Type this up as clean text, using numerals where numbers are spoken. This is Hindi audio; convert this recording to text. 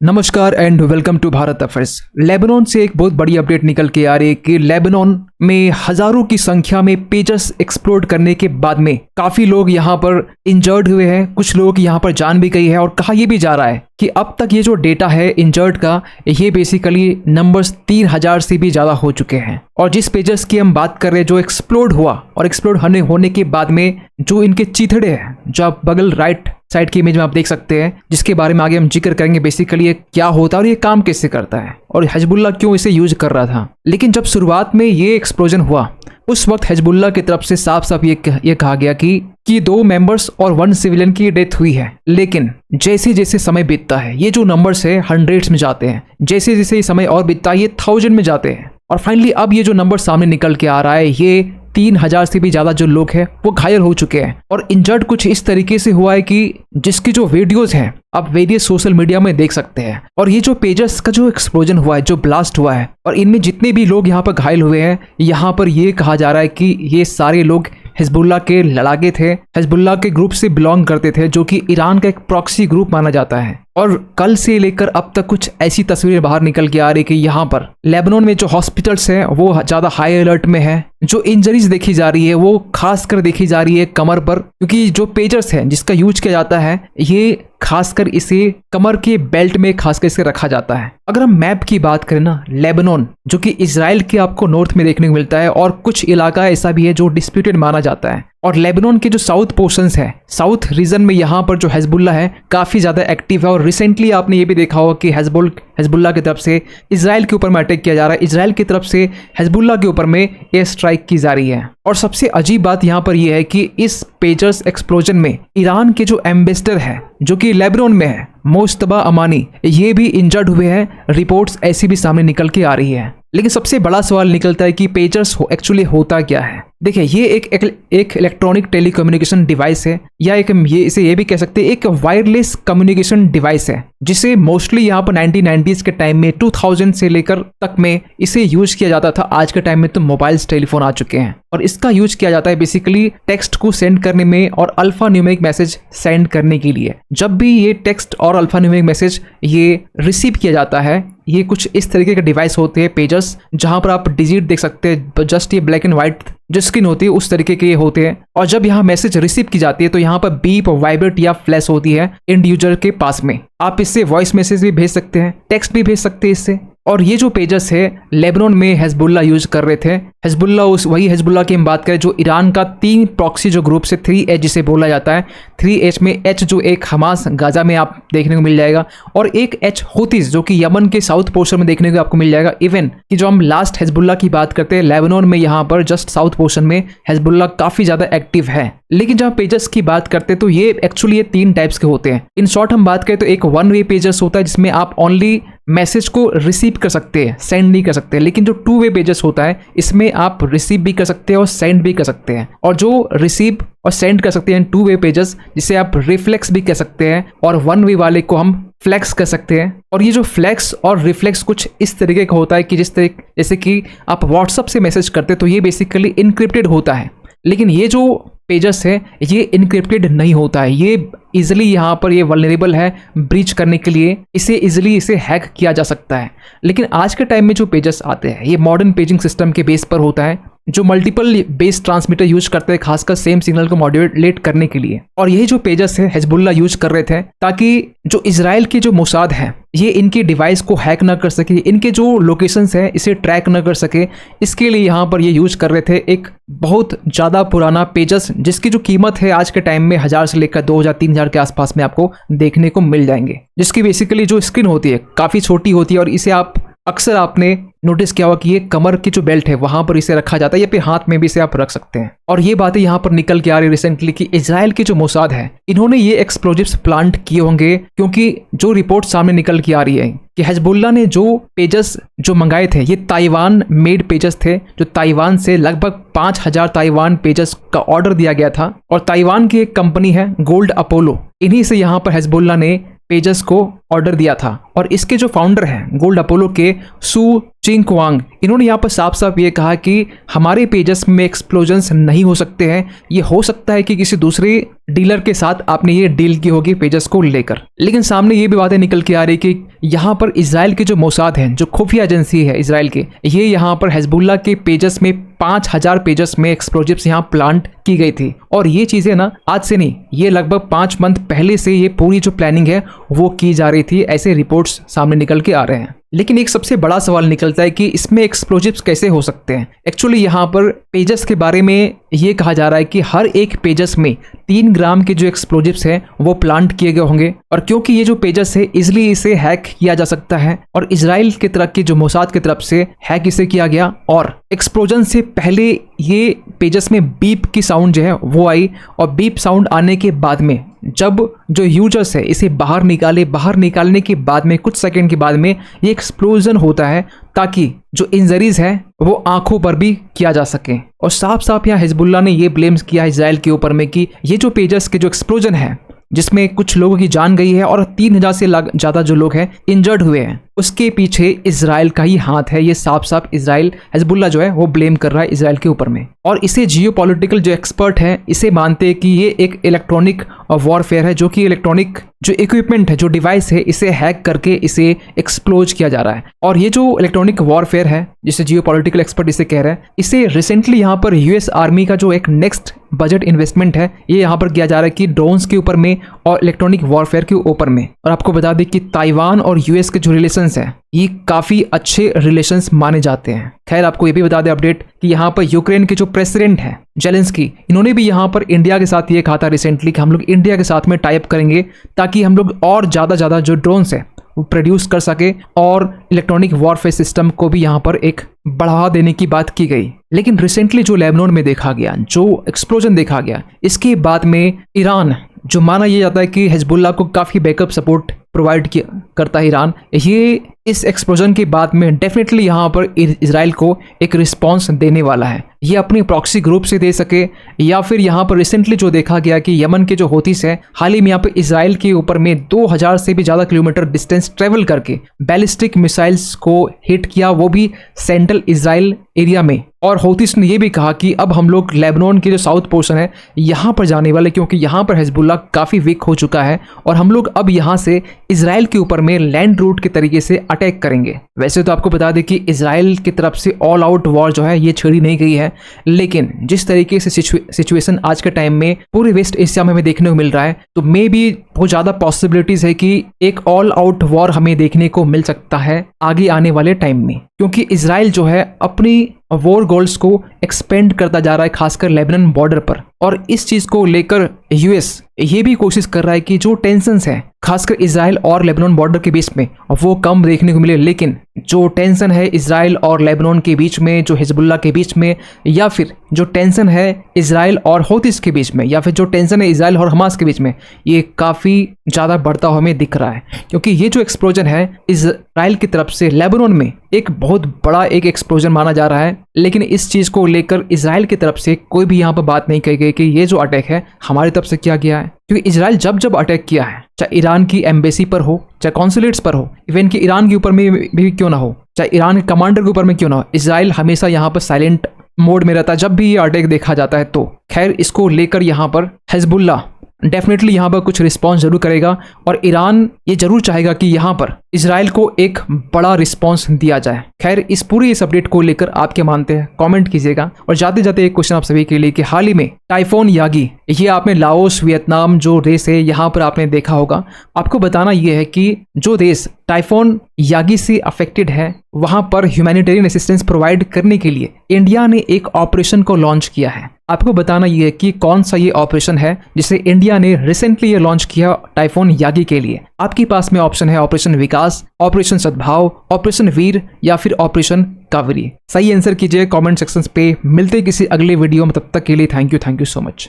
नमस्कार and welcome to Bharat affairs. Lebanon से एक बहुत बड़ी अपडेट निकल के आ रही है कि लेबनान में हजारों की संख्या में पेजर्स एक्सप्लोड करने के बाद में काफी लोग यहां पर इंजर्ड हुए हैं, कुछ लोगों की यहां पर जान भी गई है। और कहा यह भी जा रहा है कि अब तक ये जो डेटा है इंजर्ड का, ये बेसिकली नंबर्स 3000 से भी ज़्यादा हो चुके हैं। और जिस पेजर्स की हम बात कर रहे हैं जो एक्सप्लोड हुआ और एक्सप्लोड होने के बाद में जो इनके चिथड़े हैं, जो आप बगल राइट साइड की इमेज में आप देख सकते हैं, जिसके बारे में आगे हम जिक्र करेंगे बेसिकली ये क्या होता है और ये काम कैसे करता है और हिजबुल्लाह क्यों इसे यूज कर रहा था। लेकिन जब शुरुआत में ये एक्सप्लोजन हुआ उस वक्त हिजबुल्लाह की तरफ से साफ साफ ये कहा गया कि 2 मेंबर्स और 1 सिविलियन की डेथ हुई है। लेकिन जैसे जैसे समय बीतता है ये जो नंबर्स है हंड्रेड्स में जाते हैं, जैसे जैसे ये समय और बीतता है ये 1000 में जाते हैं। और फाइनली अब ये जो नंबर सामने निकल के आ रहा है ये 3000 से भी ज्यादा जो लोग हैं वो घायल हो चुके हैं। और इंजर्ड कुछ इस तरीके से हुआ है कि जिसकी जो वीडियोस हैं आप वेरियस सोशल मीडिया में देख सकते हैं। और ये जो पेजर्स का जो एक्सप्लोजन हुआ है, जो ब्लास्ट हुआ है, और इनमें जितने भी लोग यहाँ पर घायल हुए हैं, यहाँ पर ये कहा जा रहा है कि ये सारे लोग हिजबुल्लाह के लड़ाके थे, हिजबुल्लाह के ग्रुप से बिलोंग करते थे, जो कि ईरान का एक प्रॉक्सी ग्रुप माना जाता है। और कल से लेकर अब तक कुछ ऐसी तस्वीरें बाहर निकल के आ रही कि यहाँ पर लेबनान में जो हॉस्पिटल्स हैं वो ज़्यादा हाई अलर्ट में है। जो इंजरीज देखी जा रही है वो खासकर देखी जा रही है कमर पर, क्योंकि जो पेजर्स हैं जिसका यूज किया जाता है ये खासकर इसे कमर के बेल्ट में खासकर इसे रखा जाता है। अगर हम मैप की बात करें ना, लेबनान जो कि इजराइल के आपको नॉर्थ में देखने को मिलता है और कुछ इलाका ऐसा भी है जो डिस्प्यूटेड माना जाता है। और लेबनान के जो साउथ पोर्शंस है, साउथ रीजन में यहाँ पर जो हिजबुल्लाह है काफी ज्यादा एक्टिव है। और रिसेंटली आपने ये भी देखा होगा कि हिजबुल्लाह की तरफ से इजराइल के ऊपर में अटैक किया जा रहा है, इजराइल की तरफ से हिजबुल्लाह के ऊपर में एयर स्ट्राइक की जा रही है। और सबसे अजीब बात यहाँ पर यह है कि इस पेजर्स एक्सप्लोजन में ईरान के जो एम्बेसडर है जो कि लेबनान में है, मुज्तबा अमानी, ये भी इंजर्ड हुए हैं। रिपोर्ट्स ऐसी भी सामने निकल के आ रही है। लेकिन सबसे बड़ा सवाल निकलता है कि पेजर्स एक्चुअली होता क्या है। देखिए ये एक इलेक्ट्रॉनिक टेलीकम्युनिकेशन डिवाइस है, या ये भी कह सकते हैं एक वायरलेस कम्युनिकेशन डिवाइस है, जिसे मोस्टली यहाँ पर 1990s के टाइम में 2000 से लेकर तक में इसे यूज किया जाता था। आज के टाइम में तो मोबाइल टेलीफोन आ चुके हैं और इसका यूज किया जाता है बेसिकली टेक्स्ट को सेंड करने में और अल्फा न्यूमेरिक मैसेज सेंड करने के लिए। जब भी ये टेक्स्ट और अल्फा न्यूमेरिक मैसेज ये रिसीव किया जाता है, ये कुछ इस तरीके के डिवाइस होते हैं पेजर्स, जहां पर आप डिजिट देख सकते हैं, जस्ट ये ब्लैक एंड व्हाइट जो स्क्रीन होती है उस तरीके के ये होते हैं। और जब यहाँ मैसेज रिसीव की जाती है तो यहाँ पर बीप, वाइब्रेट या फ्लैश होती है एंड यूजर के पास में। आप इससे वॉइस मैसेज भी भेज सकते हैं, टेक्स्ट भी भेज सकते हैं इससे। और ये जो पेजर्स है लेबनान में हिजबुल्लाह यूज कर रहे थे। वही हिजबुल्लाह की हम बात करें जो ईरान का 3 प्रॉक्सी जो ग्रुप से 3H जिसे बोला जाता है, 3H में H जो एक हमास गाजा में आप देखने को मिल जाएगा, और एक H हुतीज जो कि यमन के साउथ पोर्शन में देखने को आपको मिल जाएगा। इवन कि जो हम लास्ट हिजबुल्लाह की बात करते हैं, लेबनान में यहाँ पर जस्ट साउथ पोर्शन में हिजबुल्लाह काफी ज्यादा एक्टिव है। लेकिन जब पेजर्स की बात करते हैं तो ये एक्चुअली ये 3 टाइप्स के होते हैं। इन शॉर्ट हम बात करें तो एक 1 वे पेजर्स होता है जिसमें आप ओनली मैसेज को रिसीव कर सकते हैं, सेंड नहीं कर सकते। लेकिन जो 2 वे पेजर्स होता है इसमें आप रिसीव भी कर सकते हैं और सेंड भी कर सकते हैं। और जो रिसीव और सेंड कर सकते हैं 2 वे पेजर्स, जिसे आप रिफ्लेक्स भी कह सकते हैं, और 1 वे वाले को हम फ्लैक्स कर सकते हैं। और ये जो फ्लैक्स और रिफ्लेक्स कुछ इस तरीके का होता है कि जैसे कि आप व्हाट्सएप से मैसेज करते तो ये बेसिकली इनक्रिप्टेड होता है। लेकिन ये जो पेजर्स है ये इनक्रिप्टेड नहीं होता है, ये इजिली यहाँ पर ये वल्नरेबल है ब्रीच करने के लिए, इसे हैक किया जा सकता है। लेकिन आज के टाइम में जो पेजर्स आते हैं ये मॉडर्न पेजिंग सिस्टम के बेस पर होता है, जो मल्टीपल बेस ट्रांसमीटर यूज करते हैं खासकर सेम सिग्नल को मॉड्यूलेट करने के लिए। और यही जो पेजर्स है हिजबुल्लाह यूज कर रहे थे ताकि जो इजराइल के जो मोसाद है ये इनके डिवाइस को हैक ना कर सके, इनके जो लोकेशंस हैं इसे ट्रैक ना कर सके। इसके लिए यहाँ पर ये यूज कर रहे थे एक बहुत ज़्यादा पुराना पेजर्स, जिसकी जो कीमत है आज के टाइम में 1000 से लेकर 2000-3000 के आसपास में आपको देखने को मिल जाएंगे। जिसकी बेसिकली जो स्क्रीन होती है काफ़ी छोटी होती है और इसे आप अक्सर आपने नोटिस किया होगा कि ये कमर की जो बेल्ट है वहां पर इसे रखा जाता है, या फिर हाथ में भी इसे आप रख सकते हैं। और ये बातें यहाँ पर निकल के आ रही रिसेंटली कि इजराइल के जो मोसाद है इन्होंने ये एक्सप्लोजिव्स प्लांट किए होंगे, क्योंकि जो रिपोर्ट सामने निकल के आ रही है कि हिजबुल्लाह ने जो पेजर्स जो मंगाए थे ये ताइवान मेड पेजर्स थे, जो ताइवान से लगभग 5000 ताइवान पेजर्स का ऑर्डर दिया गया था। और ताइवान की एक कंपनी है गोल्ड अपोलो, इन्हीं से यहाँ पर हिजबुल्लाह ने पेजर्स को ऑर्डर दिया था। और इसके जो फाउंडर हैं गोल्ड अपोलो के सू चिंगक्वांग, इन्होंने यहाँ पर साफ साफ ये कहा कि हमारे पेजेस में एक्सप्लोजन्स नहीं हो सकते हैं, ये हो सकता है कि किसी दूसरे डीलर के साथ आपने ये डील की होगी पेजेस को लेकर। लेकिन सामने ये भी बातें निकल के आ रही कि यहाँ पर इजराइल के जो मोसाद हैं, जो खुफिया एजेंसी है इजराइल के, ये यहाँ पर हिजबुल्लाह के पेजेस में 5000 पेजेस में एक्सप्लोजिव्स यहाँ प्लांट की गई थी। और ये चीजें ना आज से नहीं, ये लगभग 5 मंथ पहले से ये पूरी जो प्लानिंग है वो की जा रही थी, ऐसे रिपोर्ट्स सामने निकल के आ रहे हैं। लेकिन एक सबसे बड़ा सवाल निकलता है कि इसमें एक्सप्लोजिव्स कैसे हो सकते हैं। एक्चुअली यहाँ पर पेजेस के बारे में ये कहा जा रहा है कि हर एक पेजेस में 3 ग्राम के जो एक्सप्लोजिव्स हैं वो प्लांट किए गए होंगे। और क्योंकि ये जो पेजेस है इजिली इसे हैक किया जा सकता है, और इजराइल की तरफ की जो मोसाद की तरफ से हैक इसे किया गया, और एक्सप्लोजन से पहले ये पेजेस में बीप की साउंड जो है वो आई, और बीप साउंड आने के बाद में जब जो यूजर्स है इसे बाहर निकालने के बाद में कुछ सेकंड के बाद में ये एक्सप्लोजन होता है, ताकि जो इंजरीज है वो आंखों पर भी किया जा सके। और साफ साफ यहाँ हिजबुल्लाह ने ये ब्लेम्स किया इजराइल के ऊपर में कि ये जो पेजेस के जो एक्सप्लोजन है जिसमें कुछ लोगों की जान गई है और 3000 से ज़्यादा जो लोग हैं इंजर्ड हुए हैं, उसके पीछे इजराइल का ही हाथ है। ये साफ साफ इजराइल, हिजबुल्लाह जो है वो ब्लेम कर रहा है इजराइल के ऊपर में। और इसे जियोपॉलिटिकल जो एक्सपर्ट हैं इसे मानते हैं कि ये एक इलेक्ट्रॉनिक वॉरफेयर है, जो कि इलेक्ट्रॉनिक जो इक्विपमेंट है, जो डिवाइस है, इसे हैक करके इसे एक्सप्लोज किया जा रहा है। और ये जो इलेक्ट्रॉनिक वॉरफेयर है जिसे जियोपॉलिटिकल एक्सपर्ट इसे कह रहे हैं, इसे रिसेंटली यहाँ पर यूएस आर्मी का जो एक नेक्स्ट बजट इन्वेस्टमेंट है ये यहाँ पर किया जा रहा है कि ड्रोन्स के ऊपर में और इलेक्ट्रॉनिक वॉरफेयर के ऊपर में। और आपको बता दें कि ताइवान और यूएस के जो रिलेशंस हैं ये काफी अच्छे रिलेशंस माने जाते हैं। खैर आपको ये भी बता दें अपडेट कि यहाँ पर यूक्रेन के जो प्रेसिडेंट हैं जेलेंस्की, इन्होंने भी यहाँ पर इंडिया के साथ ये कहा था रिसेंटली कि हम लोग इंडिया के साथ में टाइप करेंगे ताकि हम लोग और ज़्यादा जो ड्रोन्स हैं वो प्रोड्यूस कर सके, और इलेक्ट्रॉनिक वॉरफेयर सिस्टम को भी यहाँ पर एक बढ़ावा देने की बात की गई। लेकिन रिसेंटली जो लेबनान में देखा गया, जो एक्सप्लोजन देखा गया, इसके बाद में ईरान, जो माना यह जाता है कि हिजबुल्लाह को काफ़ी बैकअप सपोर्ट प्रोवाइड करता है ईरान, ये इस एक्सप्लोजन के बाद में डेफिनेटली यहाँ पर इजराइल को एक रिस्पांस देने वाला है। ये अपनी प्रॉक्सी ग्रुप से दे सके, या फिर यहाँ पर रिसेंटली जो देखा गया कि यमन के जो हौतीस हैं हाल ही में यहाँ पर इजराइल के ऊपर में 2000 से भी ज़्यादा किलोमीटर डिस्टेंस ट्रेवल करके बैलिस्टिक मिसाइल्स को हिट किया, वो भी सेंट्रल इजराइल एरिया में। और हौतीस ने यह भी कहा कि अब हम लोग लेबनान के जो साउथ पोर्शन है यहाँ पर जाने वाले, क्योंकि यहाँ पर हिजबुल्लाह काफ़ी वीक हो चुका है, और हम लोग अब यहाँ से इजराइल के ऊपर में लैंड रूट के तरीके से अटैक करेंगे। वैसे तो आपको बता दें कि इजराइल की तरफ से ऑल आउट वॉर जो है ये छेड़ी नहीं गई है, लेकिन जिस तरीके से सिचुएशन आज के टाइम में पूरे वेस्ट एशिया में हमें देखने को मिल रहा है, तो मे भी बहुत ज़्यादा पॉसिबिलिटीज़ है कि एक ऑल आउट वॉर हमें देखने को मिल सकता है आगे आने वाले टाइम में, क्योंकि इजराइल जो है अपनी वॉर गोल्स को एक्सपेंड करता जा रहा है, खासकर लेबनान बॉर्डर पर। और इस चीज़ को लेकर यूएस ये भी कोशिश कर रहा है कि जो टेंशन्स हैं खासकर इजराइल और लेबनान बॉर्डर के बीच में वो कम देखने को मिले। लेकिन जो टेंशन है इजराइल और लेबनान के बीच में, जो हिजबुल्लाह के बीच में, या फिर जो टेंशन है इजराइल और हौतीस के बीच में, या फिर जो टेंशन है इजराइल और हमास के बीच में, ये काफ़ी ज़्यादा बढ़ता हुआ हमें दिख रहा है। क्योंकि ये जो एक्सप्लोजन है इजराइल की तरफ से लेबनान में एक बहुत बड़ा एक एक्सप्लोजन माना जा रहा है, लेकिन इस चीज़ को लेकर इजराइल की तरफ से कोई भी यहाँ पर बात नहीं कही गई कि ये जो अटैक है हमारी तरफ से किया गया है। क्योंकि इजराइल जब अटैक किया है, चाहे ईरान की एम्बेसी पर हो, चाहे कॉन्सुलेट्स पर हो, इवन कि ईरान के ऊपर में भी क्यों ना हो, चाहे ईरान के कमांडर के ऊपर में क्यों ना हो, इजराइल हमेशा यहाँ पर साइलेंट मोड में रहता है जब भी ये अटैक देखा जाता है। तो खैर इसको लेकर यहाँ पर हिजबुल्लाह डेफिनेटली यहाँ पर कुछ रिस्पांस जरूर करेगा, और ईरान ये जरूर चाहेगा कि यहाँ पर इजराइल को एक बड़ा रिस्पांस दिया जाए। खैर इस अपडेट को लेकर आप क्या मानते हैं कमेंट कीजिएगा। और जाते जाते एक क्वेश्चन आप सभी के लिए कि हाल ही में टाइफून यागी, ये आपने लाओस वियतनाम जो देश है यहाँ पर आपने देखा होगा। आपको बताना ये है कि जो देश टाइफून यागी से अफेक्टेड है वहां पर ह्यूमैनिटेरियन असिस्टेंस प्रोवाइड करने के लिए इंडिया ने एक ऑपरेशन को लॉन्च किया है। आपको बताना ये है कि कौन सा ये ऑपरेशन है जिसे इंडिया ने रिसेंटली ये लॉन्च किया टाइफून यागी के लिए। आपके पास में ऑप्शन है ऑपरेशन विकास, ऑपरेशन सद्भाव, ऑपरेशन वीर, या फिर ऑपरेशन कावेरी। सही आंसर कीजिए कमेंट सेक्शन पे। मिलते किसी अगले वीडियो में, तब तक के लिए थैंक यू सो मच।